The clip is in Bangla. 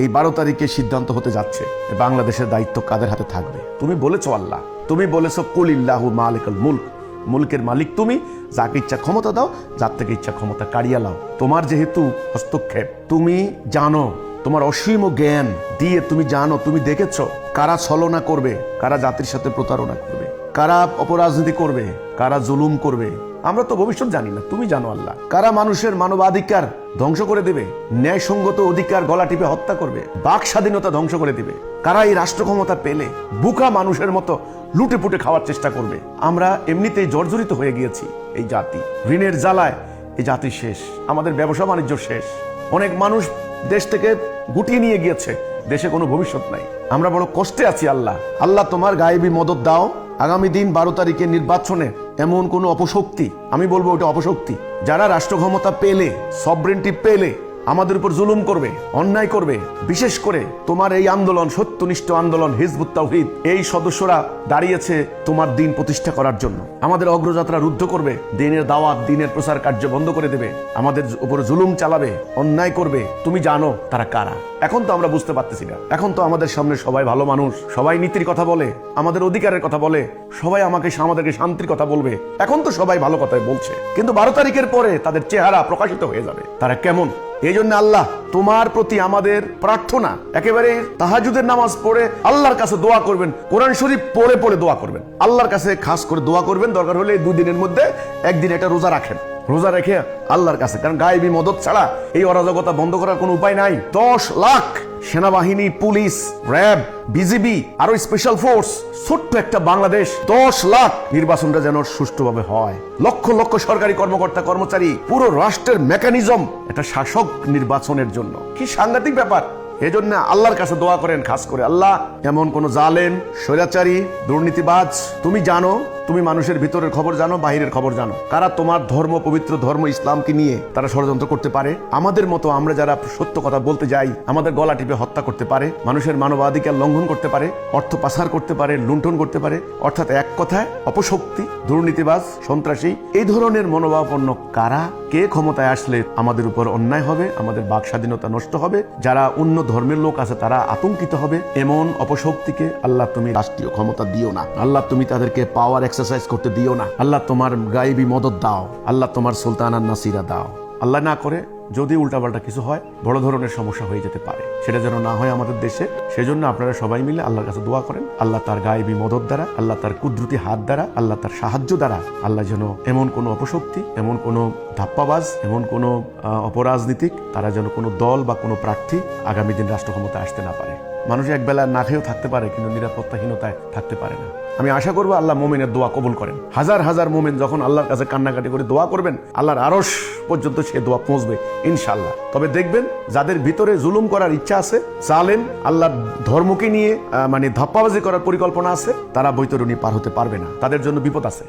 এই 12 তারিখে সিদ্ধান্ত হতে যাচ্ছে বাংলাদেশের দায়িত্ব কাদের হাতে থাকবে। তুমি বলেছো আল্লাহ, তুমি বলেছো কুলিল্লাহু মালিকুল মুলক, মুলকের মালিক তুমি, যাকে ইচ্ছা ক্ষমতা দাও, যার থেকে ইচ্ছা ক্ষমতা কাড়িয়া লাও। তোমার যেহেতু হস্তক্ষেপ, তুমি জানো, তোমার অসীম জ্ঞান দিয়ে তুমি জানো, তুমি দেখেছো কারা ছলনা করবে, কারা জাতির সাথে প্রতারণা করবে, কারা অপরাজনীতি করবে, কারা জুলুম করবে। আমরা তো ভবিষ্যৎ জানি না, তুমি জানো আল্লাহ। কারা মানুষের মানবাধিকার ধ্বংস করে দেবে, ন্যায়সঙ্গত অধিকার গলা টিপে হত্যা করবে, বাক স্বাধীনতা ধ্বংস করে দিবে। কারা এই রাষ্ট্র ক্ষমতা পেলে বুকা মানুষের মতো লুটে পুটে খাওয়ার চেষ্টা করবে। আমরা এমনিতেই জর্জরিত হয়ে গিয়েছি। এই জাতি ঋণের জ্বালায়, এই জাতি শেষ। আমাদের ব্যবসা বাণিজ্য শেষ। অনেক মানুষ দেশ থেকে গুটিয়ে নিয়ে গিয়েছে, দেশে কোনো ভবিষ্যৎ নাই। আমরা বড় কষ্টে আছি আল্লাহ। আল্লাহ তোমার গায়েবী মদত দাও। আগামী দিন 12 তারিখে নির্বাচনে এমন কোন অপশক্তি, আমি বলবো ওটা অপশক্তি, যারা রাষ্ট্র ক্ষমতা পেলে, সবরেন্টি পেলে আমাদের উপর জুলুম করবে, অন্যায় করবে। বিশেষ করে তোমার এই আন্দোলন, সত্যনিষ্ঠ আন্দোলন হিজবুত তাওহীদ, এই সদস্যরা দাঁড়িয়েছে তোমার দিন প্রতিষ্ঠা করার জন্য। আমাদের অগ্রযাত্রা রুদ্ধ করবে, দিনের দাওয়াত, দিনের প্রচার কার্য বন্ধ করে দেবে, আমাদের উপর জুলুম চালাবে, অন্যায় করবে। তুমি জানো তারা কারা। এখন তো আমরা বুঝতে পারতেছি না। এখন তো আমাদের সামনে সবাই ভালো মানুষ, সবাই নীতির কথা বলে, আমাদের অধিকারের কথা বলে, সবাই আমাদেরকে শান্তির কথা বলবে। এখন তো সবাই ভালো কথাই বলছে, কিন্তু 12 তারিখের পরে তাদের চেহারা প্রকাশিত হয়ে যাবে, তারা কেমন। এই জন্য আল্লাহ তোমার প্রতি আমাদের প্রার্থনা, একেবারে তাহাজ্জুদের নামাজ পড়ে আল্লাহর কাছে দোয়া করবেন, কোরআন শরীফ পড়ে পড়ে দোয়া করবেন, আল্লাহর কাছে খাস করে দোয়া করবেন। দরকার হলে এই 2 দিনের মধ্যে একদিন এটা রোজা রাখেন, রোজা রেখে আল্লাহর কাছে, কারণ গায়েবী মদত ছাড়া এই অরাজকতা বন্ধ করার কোনো উপায় নাই। 10 লাখ সেনাবাহিনী, পুলিশ, র্যাব, বিজিবি, আরো স্পেশাল ফোর্স, ছোট্ট একটা বাংলাদেশ, 10 লাখ নির্বাচনটা যেন সুষ্ঠুভাবে হয়। লক্ষ লক্ষ সরকারি কর্মকর্তা কর্মচারী, পুরো রাষ্ট্রের মেকানিজম একটা শাসক নির্বাচনের জন্য। কি সাংঘাতিক ব্যাপার। এজন্য আল্লাহর কাছে দোয়া করেন খাস করে, আল্লাহ এমন কোন জালেম, স্বৈরাচারী, দুর্নীতিবাজ, তুমি জানো, তুমি মানুষের ভিতরের খবর জানো, বাহিরের খবর জানো, কারা তোমার ধর্ম, পবিত্র ধর্ম ইসলামকে নিয়ে তারা ষড়যন্ত্র করতে পারে। আমাদের মতো আমরা যারা সত্য কথা বলতে যাই, আমাদের গলা টিপে হত্যা করতে পারে, মানুষের মানবাধিকার লঙ্ঘন করতে পারে, অর্থ পাচার করতে পারে, লুণ্ঠন করতে পারে। অর্থাৎ এক কথায় অপশক্তি, দুর্নীতিবাজ, সন্ত্রাসী, এই ধরনের মনোভাবাপন্ন কারা, কে ক্ষমতায় আসলে আমাদের উপর অন্যায় হবে, আমাদের বাক স্বাধীনতা নষ্ট হবে, যারা অন্য ধর্মের লোক আছে তারা আতঙ্কিত হবে। এমন অপশক্তিকে আল্লাহ তুমি রাষ্ট্রীয় ক্ষমতা দিও না। আল্লাহ তুমি তাদেরকে পাওয়ার এক্সারসাইজ করতে দিও না। আল্লাহ তোমার গায়েবী মদত দাও। আল্লাহ তোমার সুলতানান নাসিরা দাও। আল্লাহ না করে যদি উল্টাপাল্টা কিছু হয়, বড় ধরনের সমস্যা হয়ে যেতে পারে, সেটা যেন না হয় আমাদের দেশে। সেজন্য আপনারা সবাই মিলে আল্লাহর কাছে দোয়া করেন, আল্লাহ তার গায়েবী মদত দ্বারা, আল্লাহ তার কুদরতি হাত দ্বারা, আল্লাহ তার সাহায্য দ্বারা, আল্লাহ যেন এমন কোনো অপশক্তি, এমন কোনো ধাপ্পাবাজ, এমন কোনো অপরাজনীতিক, তারা যেন কোনো দল বা কোনো প্রার্থী আগামী দিন রাষ্ট্র ক্ষমতায় আসতে না পারে। মানুষ একবেলা না খেয়েও থাকতে পারে, কিন্তু নিরাপত্তাহীনতায় থাকতে পারে না। আমি আশা করবো আল্লাহ মোমেনের দোয়া কবুল করেন। হাজার হাজার মোমেন যখন আল্লাহর কাছে কান্নাকাটি করে দোয়া করবেন, আল্লাহর আরশ পর্যন্ত সে দোয়া পৌঁছবে ইনশাআল্লাহ। তবে দেখবেন যাদের ভিতরে জুলুম করার ইচ্ছা আছে, জালেম, আল্লাহর ধর্মকে নিয়ে ধাপ্পাবাজি করার পরিকল্পনা আছে, তারা বৈতরণী পার হতে পারবে না, তাদের জন্য বিপদ আছে।